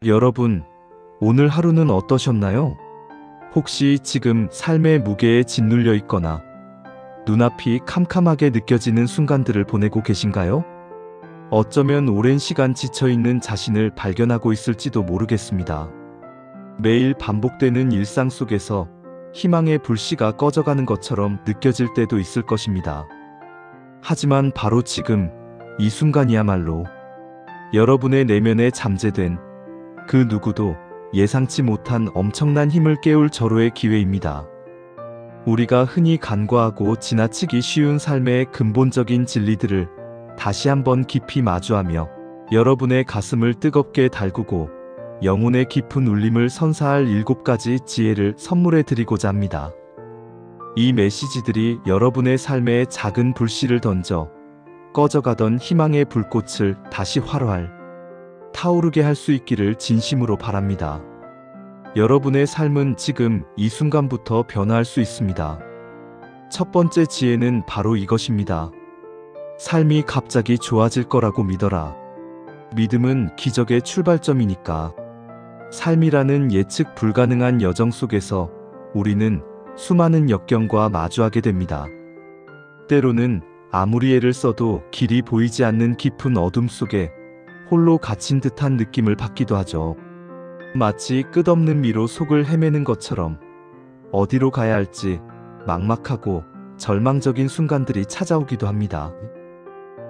여러분, 오늘 하루는 어떠셨나요? 혹시 지금 삶의 무게에 짓눌려 있거나 눈앞이 캄캄하게 느껴지는 순간들을 보내고 계신가요? 어쩌면 오랜 시간 지쳐있는 자신을 발견하고 있을지도 모르겠습니다. 매일 반복되는 일상 속에서 희망의 불씨가 꺼져가는 것처럼 느껴질 때도 있을 것입니다. 하지만 바로 지금, 이 순간이야말로 여러분의 내면에 잠재된 그 누구도 예상치 못한 엄청난 힘을 깨울 절호의 기회입니다. 우리가 흔히 간과하고 지나치기 쉬운 삶의 근본적인 진리들을 다시 한번 깊이 마주하며 여러분의 가슴을 뜨겁게 달구고 영혼의 깊은 울림을 선사할 7가지 지혜를 선물해 드리고자 합니다. 이 메시지들이 여러분의 삶에 작은 불씨를 던져 꺼져가던 희망의 불꽃을 다시 타오르게 할 수 있기를 진심으로 바랍니다. 여러분의 삶은 지금 이 순간부터 변화할 수 있습니다. 첫 번째 지혜는 바로 이것입니다. 삶이 갑자기 좋아질 거라고 믿어라. 믿음은 기적의 출발점이니까. 삶이라는 예측 불가능한 여정 속에서 우리는 수많은 역경과 마주하게 됩니다. 때로는 아무리 애를 써도 길이 보이지 않는 깊은 어둠 속에 홀로 갇힌 듯한 느낌을 받기도 하죠. 마치 끝없는 미로 속을 헤매는 것처럼 어디로 가야 할지 막막하고 절망적인 순간들이 찾아오기도 합니다.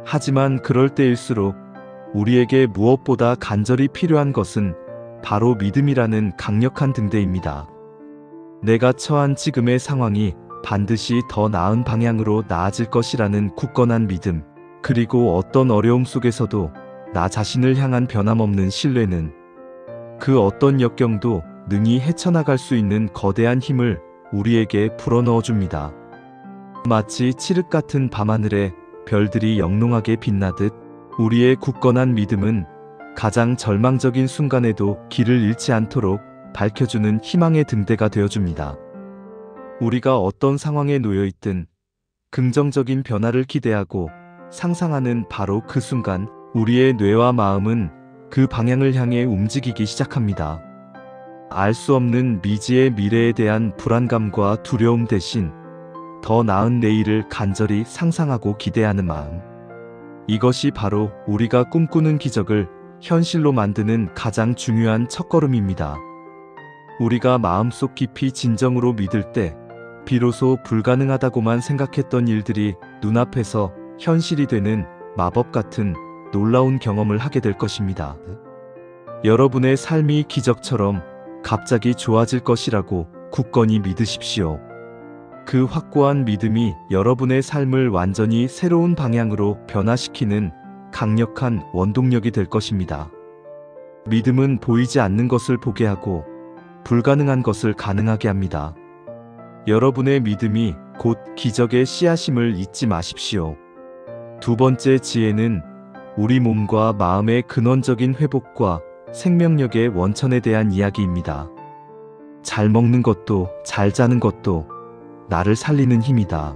하지만 그럴 때일수록 우리에게 무엇보다 간절히 필요한 것은 바로 믿음이라는 강력한 등대입니다. 내가 처한 지금의 상황이 반드시 더 나은 방향으로 나아질 것이라는 굳건한 믿음, 그리고 어떤 어려움 속에서도 나 자신을 향한 변함없는 신뢰는 그 어떤 역경도 능히 헤쳐나갈 수 있는 거대한 힘을 우리에게 불어넣어줍니다. 마치 칠흑 같은 밤하늘에 별들이 영롱하게 빛나듯 우리의 굳건한 믿음은 가장 절망적인 순간에도 길을 잃지 않도록 밝혀주는 희망의 등대가 되어줍니다. 우리가 어떤 상황에 놓여있든 긍정적인 변화를 기대하고 상상하는 바로 그 순간 우리의 뇌와 마음은 그 방향을 향해 움직이기 시작합니다. 알 수 없는 미지의 미래에 대한 불안감과 두려움 대신 더 나은 내일을 간절히 상상하고 기대하는 마음. 이것이 바로 우리가 꿈꾸는 기적을 현실로 만드는 가장 중요한 첫걸음입니다. 우리가 마음속 깊이 진정으로 믿을 때 비로소 불가능하다고만 생각했던 일들이 눈앞에서 현실이 되는 마법 같은 놀라운 경험을 하게 될 것입니다. 여러분의 삶이 기적처럼 갑자기 좋아질 것이라고 굳건히 믿으십시오. 그 확고한 믿음이 여러분의 삶을 완전히 새로운 방향으로 변화시키는 강력한 원동력이 될 것입니다. 믿음은 보이지 않는 것을 보게 하고 불가능한 것을 가능하게 합니다. 여러분의 믿음이 곧 기적의 씨앗임을 잊지 마십시오. 두 번째 지혜는 우리 몸과 마음의 근원적인 회복과 생명력의 원천에 대한 이야기입니다. 잘 먹는 것도 잘 자는 것도 나를 살리는 힘이다.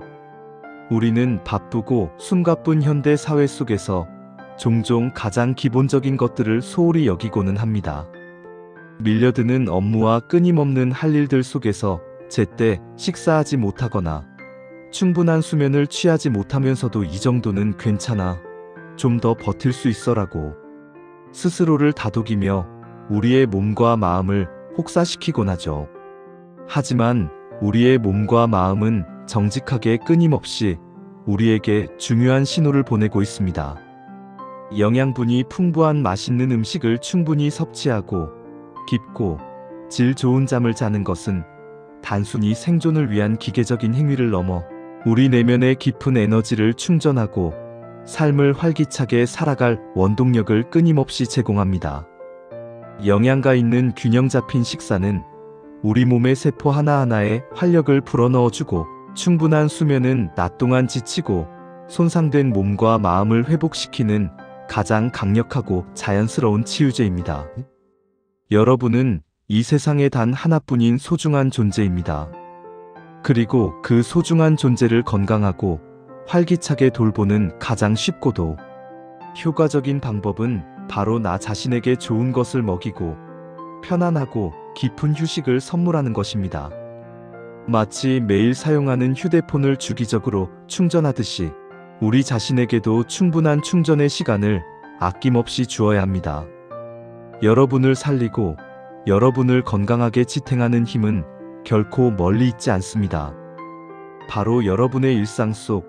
우리는 바쁘고 숨가쁜 현대 사회 속에서 종종 가장 기본적인 것들을 소홀히 여기고는 합니다. 밀려드는 업무와 끊임없는 할 일들 속에서 제때 식사하지 못하거나 충분한 수면을 취하지 못하면서도 이 정도는 괜찮아, 좀 더 버틸 수 있어라고 스스로를 다독이며 우리의 몸과 마음을 혹사시키곤 하죠. 하지만 우리의 몸과 마음은 정직하게 끊임없이 우리에게 중요한 신호를 보내고 있습니다. 영양분이 풍부한 맛있는 음식을 충분히 섭취하고 깊고 질 좋은 잠을 자는 것은 단순히 생존을 위한 기계적인 행위를 넘어 우리 내면의 깊은 에너지를 충전하고 삶을 활기차게 살아갈 원동력을 끊임없이 제공합니다. 영양가 있는 균형 잡힌 식사는 우리 몸의 세포 하나하나에 활력을 불어넣어주고 충분한 수면은 낮 동안 지치고 손상된 몸과 마음을 회복시키는 가장 강력하고 자연스러운 치유제입니다. 여러분은 이 세상에 단 하나뿐인 소중한 존재입니다. 그리고 그 소중한 존재를 건강하고 활기차게 돌보는 가장 쉽고도 효과적인 방법은 바로 나 자신에게 좋은 것을 먹이고 편안하고 깊은 휴식을 선물하는 것입니다. 마치 매일 사용하는 휴대폰을 주기적으로 충전하듯이 우리 자신에게도 충분한 충전의 시간을 아낌없이 주어야 합니다. 여러분을 살리고 여러분을 건강하게 지탱하는 힘은 결코 멀리 있지 않습니다. 바로 여러분의 일상 속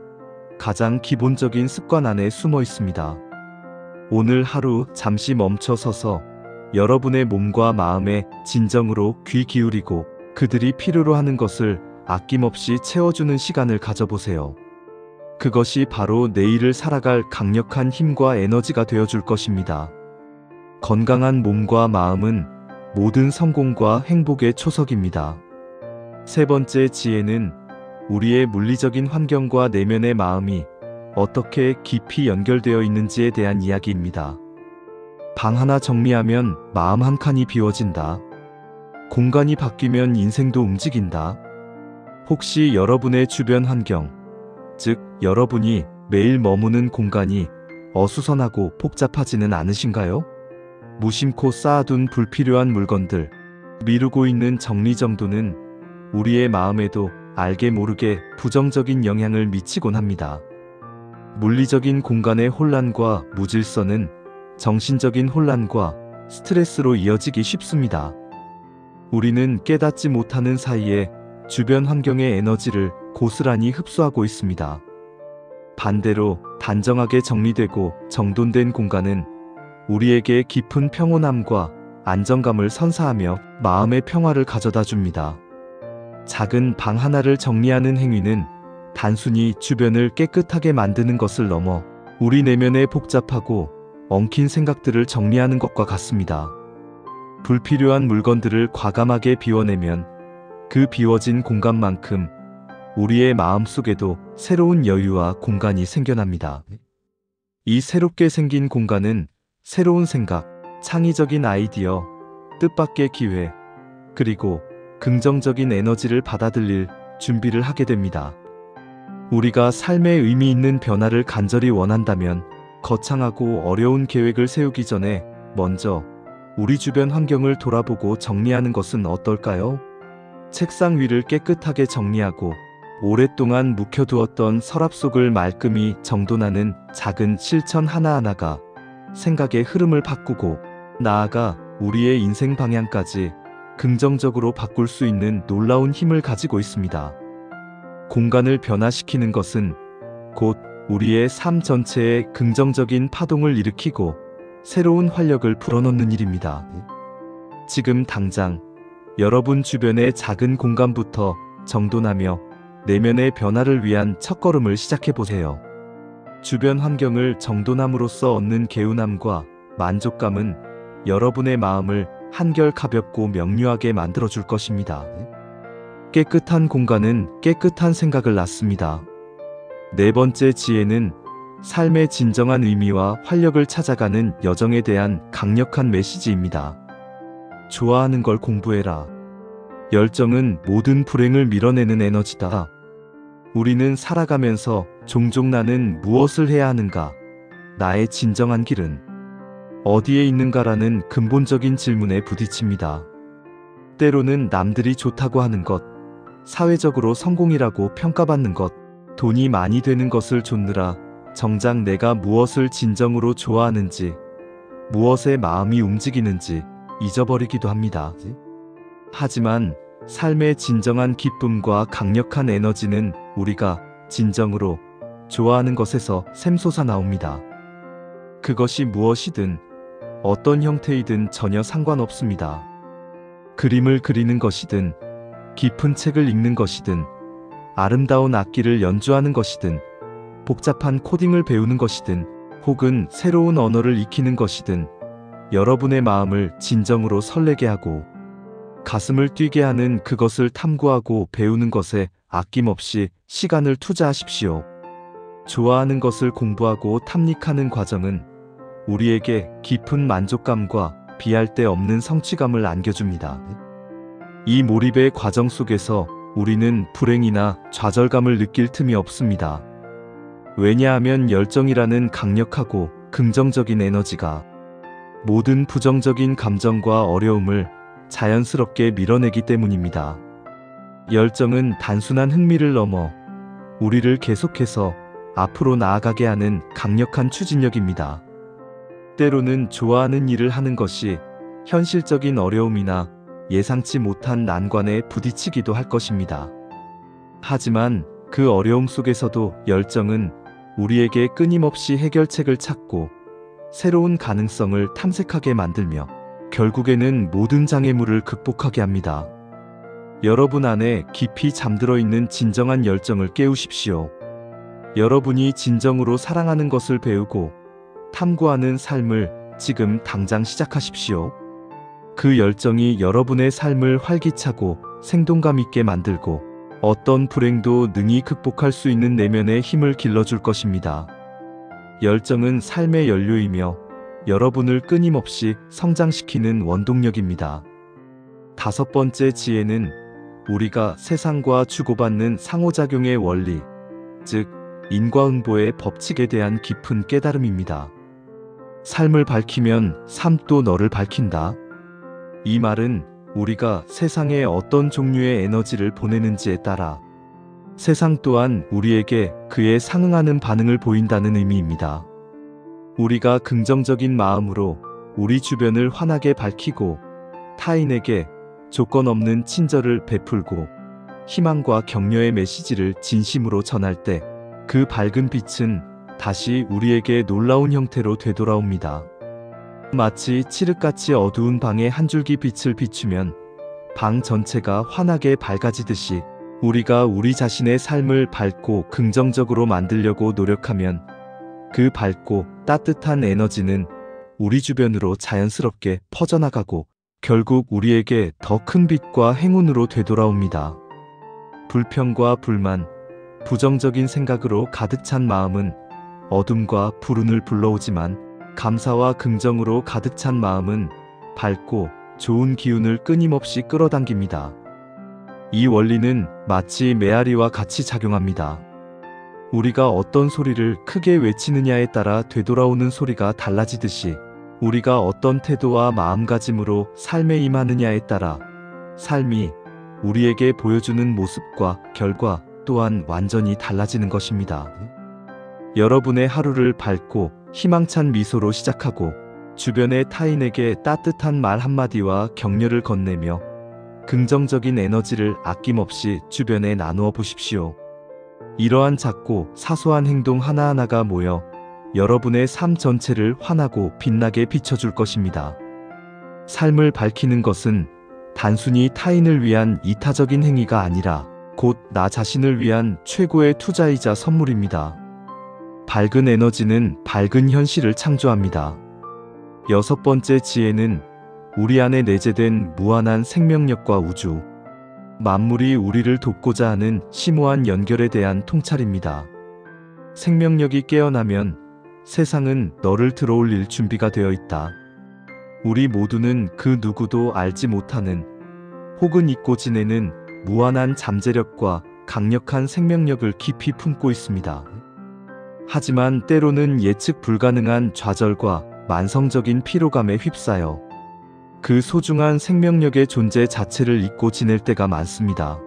가장 기본적인 습관 안에 숨어 있습니다. 오늘 하루 잠시 멈춰 서서 여러분의 몸과 마음에 진정으로 귀 기울이고 그들이 필요로 하는 것을 아낌없이 채워주는 시간을 가져보세요. 그것이 바로 내일을 살아갈 강력한 힘과 에너지가 되어줄 것입니다. 건강한 몸과 마음은 모든 성공과 행복의 초석입니다. 세 번째 지혜는 우리의 물리적인 환경과 내면의 마음이 어떻게 깊이 연결되어 있는지에 대한 이야기입니다. 방 하나 정리하면 마음 한 칸이 비워진다. 공간이 바뀌면 인생도 움직인다. 혹시 여러분의 주변 환경, 즉 여러분이 매일 머무는 공간이 어수선하고 복잡하지는 않으신가요? 무심코 쌓아둔 불필요한 물건들, 미루고 있는 정리정돈은 우리의 마음에도 알게 모르게 부정적인 영향을 미치곤 합니다. 물리적인 공간의 혼란과 무질서는 정신적인 혼란과 스트레스로 이어지기 쉽습니다. 우리는 깨닫지 못하는 사이에 주변 환경의 에너지를 고스란히 흡수하고 있습니다. 반대로 단정하게 정리되고 정돈된 공간은 우리에게 깊은 평온함과 안정감을 선사하며 마음의 평화를 가져다 줍니다. 작은 방 하나를 정리하는 행위는 단순히 주변을 깨끗하게 만드는 것을 넘어 우리 내면의 복잡하고 엉킨 생각들을 정리하는 것과 같습니다. 불필요한 물건들을 과감하게 비워내면 그 비워진 공간만큼 우리의 마음속에도 새로운 여유와 공간이 생겨납니다. 이 새롭게 생긴 공간은 새로운 생각, 창의적인 아이디어, 뜻밖의 기회, 그리고 긍정적인 에너지를 받아들일 준비를 하게 됩니다. 우리가 삶에 의미 있는 변화를 간절히 원한다면 거창하고 어려운 계획을 세우기 전에 먼저 우리 주변 환경을 돌아보고 정리하는 것은 어떨까요? 책상 위를 깨끗하게 정리하고 오랫동안 묵혀두었던 서랍 속을 말끔히 정돈하는 작은 실천 하나하나가 생각의 흐름을 바꾸고 나아가 우리의 인생 방향까지 긍정적으로 바꿀 수 있는 놀라운 힘을 가지고 있습니다. 공간을 변화시키는 것은 곧 우리의 삶 전체에 긍정적인 파동을 일으키고 새로운 활력을 불어넣는 일입니다. 지금 당장 여러분 주변의 작은 공간부터 정돈하며 내면의 변화를 위한 첫걸음을 시작해보세요. 주변 환경을 정돈함으로써 얻는 개운함과 만족감은 여러분의 마음을 한결 가볍고 명료하게 만들어줄 것입니다. 깨끗한 공간은 깨끗한 생각을 낳습니다. 네 번째 지혜는 삶의 진정한 의미와 활력을 찾아가는 여정에 대한 강력한 메시지입니다. 좋아하는 걸 공부해라. 열정은 모든 불행을 밀어내는 에너지다. 우리는 살아가면서 종종 나는 무엇을 해야 하는가? 나의 진정한 길은 어디에 있는가라는 근본적인 질문에 부딪힙니다. 때로는 남들이 좋다고 하는 것, 사회적으로 성공이라고 평가받는 것, 돈이 많이 되는 것을 좇느라 정작 내가 무엇을 진정으로 좋아하는지, 무엇에 마음이 움직이는지 잊어버리기도 합니다. 하지만 삶의 진정한 기쁨과 강력한 에너지는 우리가 진정으로 좋아하는 것에서 샘솟아 나옵니다. 그것이 무엇이든 어떤 형태이든 전혀 상관없습니다. 그림을 그리는 것이든 깊은 책을 읽는 것이든 아름다운 악기를 연주하는 것이든 복잡한 코딩을 배우는 것이든 혹은 새로운 언어를 익히는 것이든 여러분의 마음을 진정으로 설레게 하고 가슴을 뛰게 하는 그것을 탐구하고 배우는 것에 아낌없이 시간을 투자하십시오. 좋아하는 것을 공부하고 탐닉하는 과정은 우리에게 깊은 만족감과 비할 데 없는 성취감을 안겨줍니다. 이 몰입의 과정 속에서 우리는 불행이나 좌절감을 느낄 틈이 없습니다. 왜냐하면 열정이라는 강력하고 긍정적인 에너지가 모든 부정적인 감정과 어려움을 자연스럽게 밀어내기 때문입니다. 열정은 단순한 흥미를 넘어 우리를 계속해서 앞으로 나아가게 하는 강력한 추진력입니다. 때로는 좋아하는 일을 하는 것이 현실적인 어려움이나 예상치 못한 난관에 부딪히기도 할 것입니다. 하지만 그 어려움 속에서도 열정은 우리에게 끊임없이 해결책을 찾고 새로운 가능성을 탐색하게 만들며 결국에는 모든 장애물을 극복하게 합니다. 여러분 안에 깊이 잠들어 있는 진정한 열정을 깨우십시오. 여러분이 진정으로 사랑하는 것을 배우고 탐구하는 삶을 지금 당장 시작하십시오. 그 열정이 여러분의 삶을 활기차고 생동감 있게 만들고 어떤 불행도 능히 극복할 수 있는 내면의 힘을 길러줄 것입니다. 열정은 삶의 연료이며 여러분을 끊임없이 성장시키는 원동력입니다. 다섯 번째 지혜는 우리가 세상과 주고받는 상호작용의 원리, 즉 인과응보의 법칙에 대한 깊은 깨달음입니다. 삶을 밝히면 삶도 너를 밝힌다. 이 말은 우리가 세상에 어떤 종류의 에너지를 보내는지에 따라 세상 또한 우리에게 그에 상응하는 반응을 보인다는 의미입니다. 우리가 긍정적인 마음으로 우리 주변을 환하게 밝히고 타인에게 조건 없는 친절을 베풀고 희망과 격려의 메시지를 진심으로 전할 때 그 밝은 빛은 다시 우리에게 놀라운 형태로 되돌아옵니다. 마치 칠흑같이 어두운 방에 한 줄기 빛을 비추면 방 전체가 환하게 밝아지듯이 우리가 우리 자신의 삶을 밝고 긍정적으로 만들려고 노력하면 그 밝고 따뜻한 에너지는 우리 주변으로 자연스럽게 퍼져나가고 결국 우리에게 더 큰 빛과 행운으로 되돌아옵니다. 불평과 불만, 부정적인 생각으로 가득 찬 마음은 어둠과 불운을 불러오지만 감사와 긍정으로 가득 찬 마음은 밝고 좋은 기운을 끊임없이 끌어당깁니다. 이 원리는 마치 메아리와 같이 작용합니다. 우리가 어떤 소리를 크게 외치느냐에 따라 되돌아오는 소리가 달라지듯이 우리가 어떤 태도와 마음가짐으로 삶에 임하느냐에 따라 삶이 우리에게 보여주는 모습과 결과 또한 완전히 달라지는 것입니다. 여러분의 하루를 밝고 희망찬 미소로 시작하고 주변의 타인에게 따뜻한 말 한마디와 격려를 건네며 긍정적인 에너지를 아낌없이 주변에 나누어 보십시오. 이러한 작고 사소한 행동 하나하나가 모여 여러분의 삶 전체를 환하고 빛나게 비춰줄 것입니다. 삶을 밝히는 것은 단순히 타인을 위한 이타적인 행위가 아니라 곧 나 자신을 위한 최고의 투자이자 선물입니다. 밝은 에너지는 밝은 현실을 창조합니다. 여섯 번째 지혜는 우리 안에 내재된 무한한 생명력과 우주, 만물이 우리를 돕고자 하는 심오한 연결에 대한 통찰입니다. 생명력이 깨어나면 세상은 너를 들어올릴 준비가 되어 있다. 우리 모두는 그 누구도 알지 못하는 혹은 잊고 지내는 무한한 잠재력과 강력한 생명력을 깊이 품고 있습니다. 하지만 때로는 예측 불가능한 좌절과 만성적인 피로감에 휩싸여 그 소중한 생명력의 존재 자체를 잊고 지낼 때가 많습니다.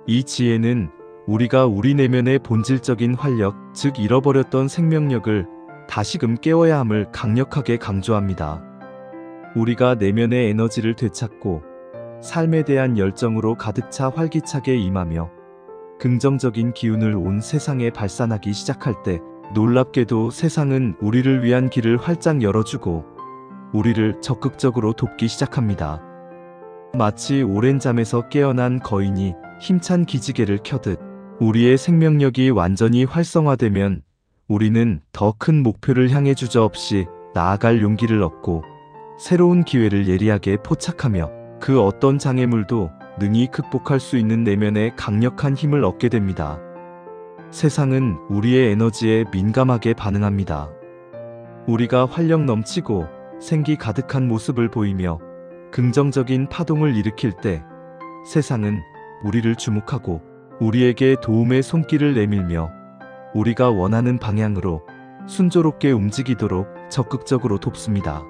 이 지혜는 우리가 우리 내면의 본질적인 활력, 즉 잃어버렸던 생명력을 다시금 깨워야 함을 강력하게 강조합니다. 우리가 내면의 에너지를 되찾고 삶에 대한 열정으로 가득 차 활기차게 임하며 긍정적인 기운을 온 세상에 발산하기 시작할 때 놀랍게도 세상은 우리를 위한 길을 활짝 열어주고 우리를 적극적으로 돕기 시작합니다. 마치 오랜 잠에서 깨어난 거인이 힘찬 기지개를 켜듯 우리의 생명력이 완전히 활성화되면 우리는 더 큰 목표를 향해 주저없이 나아갈 용기를 얻고 새로운 기회를 예리하게 포착하며 그 어떤 장애물도 능히 극복할 수 있는 내면의 강력한 힘을 얻게 됩니다. 세상은 우리의 에너지에 민감하게 반응합니다. 우리가 활력 넘치고 생기 가득한 모습을 보이며 긍정적인 파동을 일으킬 때 세상은 우리를 주목하고 우리에게 도움의 손길을 내밀며 우리가 원하는 방향으로 순조롭게 움직이도록 적극적으로 돕습니다.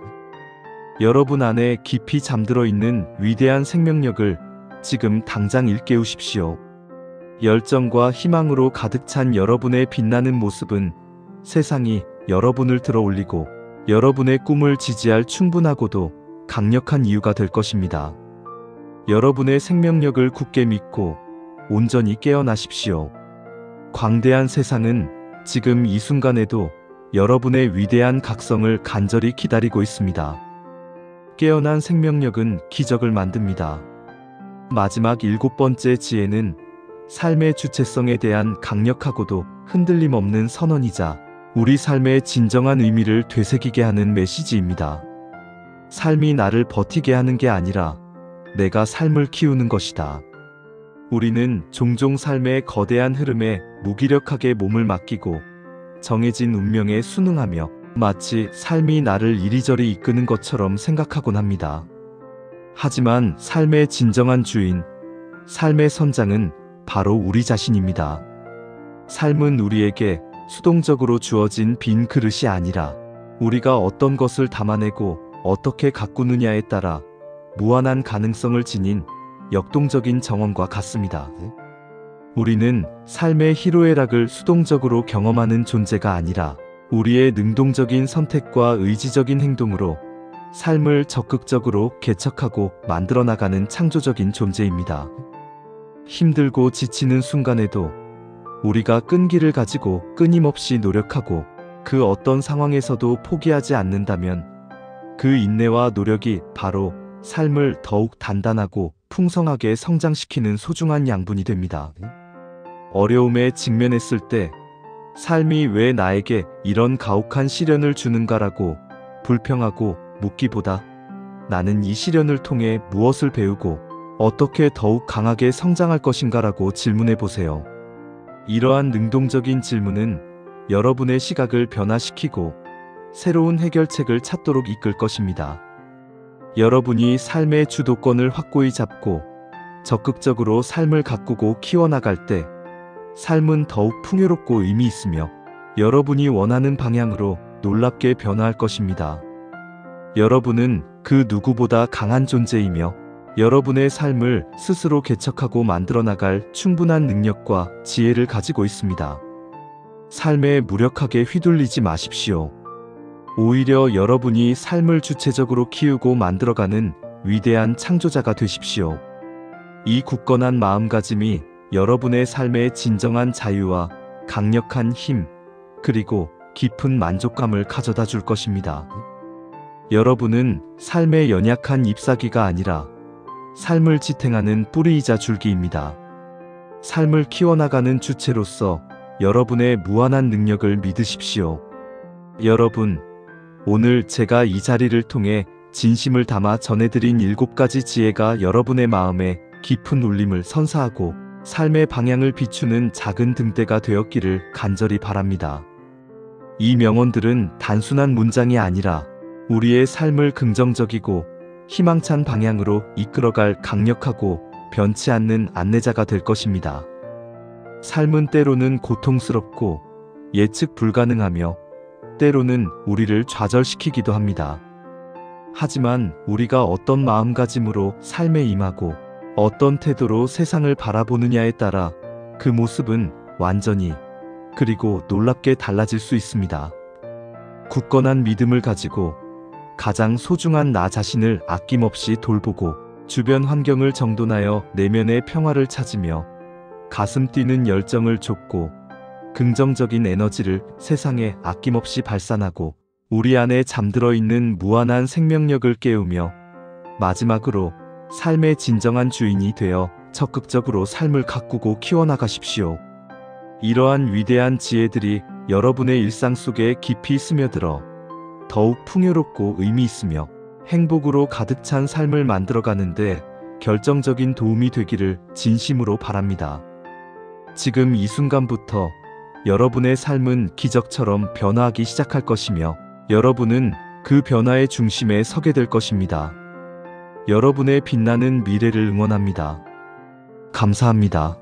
여러분 안에 깊이 잠들어 있는 위대한 생명력을 지금 당장 일깨우십시오. 열정과 희망으로 가득 찬 여러분의 빛나는 모습은 세상이 여러분을 들어 올리고 여러분의 꿈을 지지할 충분하고도 강력한 이유가 될 것입니다. 여러분의 생명력을 굳게 믿고 온전히 깨어나십시오. 광대한 세상은 지금 이 순간에도 여러분의 위대한 각성을 간절히 기다리고 있습니다. 깨어난 생명력은 기적을 만듭니다. 마지막 7번째 지혜는 삶의 주체성에 대한 강력하고도 흔들림 없는 선언이자 우리 삶의 진정한 의미를 되새기게 하는 메시지입니다. 삶이 나를 버티게 하는 게 아니라 내가 삶을 키우는 것이다. 우리는 종종 삶의 거대한 흐름에 무기력하게 몸을 맡기고 정해진 운명에 순응하며 마치 삶이 나를 이리저리 이끄는 것처럼 생각하곤 합니다. 하지만 삶의 진정한 주인, 삶의 선장은 바로 우리 자신입니다. 삶은 우리에게 수동적으로 주어진 빈 그릇이 아니라 우리가 어떤 것을 담아내고 어떻게 가꾸느냐에 따라 무한한 가능성을 지닌 역동적인 정원과 같습니다. 우리는 삶의 희로애락을 수동적으로 경험하는 존재가 아니라 우리의 능동적인 선택과 의지적인 행동으로 삶을 적극적으로 개척하고 만들어 나가는 창조적인 존재입니다. 힘들고 지치는 순간에도 우리가 끈기를 가지고 끊임없이 노력하고 그 어떤 상황에서도 포기하지 않는다면 그 인내와 노력이 바로 삶을 더욱 단단하고 풍성하게 성장시키는 소중한 양분이 됩니다. 어려움에 직면했을 때 삶이 왜 나에게 이런 가혹한 시련을 주는가라고 불평하고 묻기보다 나는 이 시련을 통해 무엇을 배우고 어떻게 더욱 강하게 성장할 것인가라고 질문해 보세요. 이러한 능동적인 질문은 여러분의 시각을 변화시키고 새로운 해결책을 찾도록 이끌 것입니다. 여러분이 삶의 주도권을 확고히 잡고 적극적으로 삶을 가꾸고 키워나갈 때 삶은 더욱 풍요롭고 의미 있으며 여러분이 원하는 방향으로 놀랍게 변화할 것입니다. 여러분은 그 누구보다 강한 존재이며 여러분의 삶을 스스로 개척하고 만들어 나갈 충분한 능력과 지혜를 가지고 있습니다. 삶에 무력하게 휘둘리지 마십시오. 오히려 여러분이 삶을 주체적으로 키우고 만들어가는 위대한 창조자가 되십시오. 이 굳건한 마음가짐이 여러분의 삶의 진정한 자유와 강력한 힘, 그리고 깊은 만족감을 가져다 줄 것입니다. 여러분은 삶의 연약한 잎사귀가 아니라 삶을 지탱하는 뿌리이자 줄기입니다. 삶을 키워나가는 주체로서 여러분의 무한한 능력을 믿으십시오. 여러분, 오늘 제가 이 자리를 통해 진심을 담아 전해드린 7가지 지혜가 여러분의 마음에 깊은 울림을 선사하고 삶의 방향을 비추는 작은 등대가 되었기를 간절히 바랍니다. 이 명언들은 단순한 문장이 아니라 우리의 삶을 긍정적이고 희망찬 방향으로 이끌어갈 강력하고 변치 않는 안내자가 될 것입니다. 삶은 때로는 고통스럽고 예측 불가능하며 때로는 우리를 좌절시키기도 합니다. 하지만 우리가 어떤 마음가짐으로 삶에 임하고 어떤 태도로 세상을 바라보느냐에 따라 그 모습은 완전히 그리고 놀랍게 달라질 수 있습니다. 굳건한 믿음을 가지고 가장 소중한 나 자신을 아낌없이 돌보고 주변 환경을 정돈하여 내면의 평화를 찾으며 가슴 뛰는 열정을 좇고 긍정적인 에너지를 세상에 아낌없이 발산하고 우리 안에 잠들어 있는 무한한 생명력을 깨우며 마지막으로 삶의 진정한 주인이 되어 적극적으로 삶을 가꾸고 키워나가십시오. 이러한 위대한 지혜들이 여러분의 일상 속에 깊이 스며들어 더욱 풍요롭고 의미 있으며 행복으로 가득 찬 삶을 만들어가는데 결정적인 도움이 되기를 진심으로 바랍니다. 지금 이 순간부터 여러분의 삶은 기적처럼 변화하기 시작할 것이며 여러분은 그 변화의 중심에 서게 될 것입니다. 여러분의 빛나는 미래를 응원합니다. 감사합니다.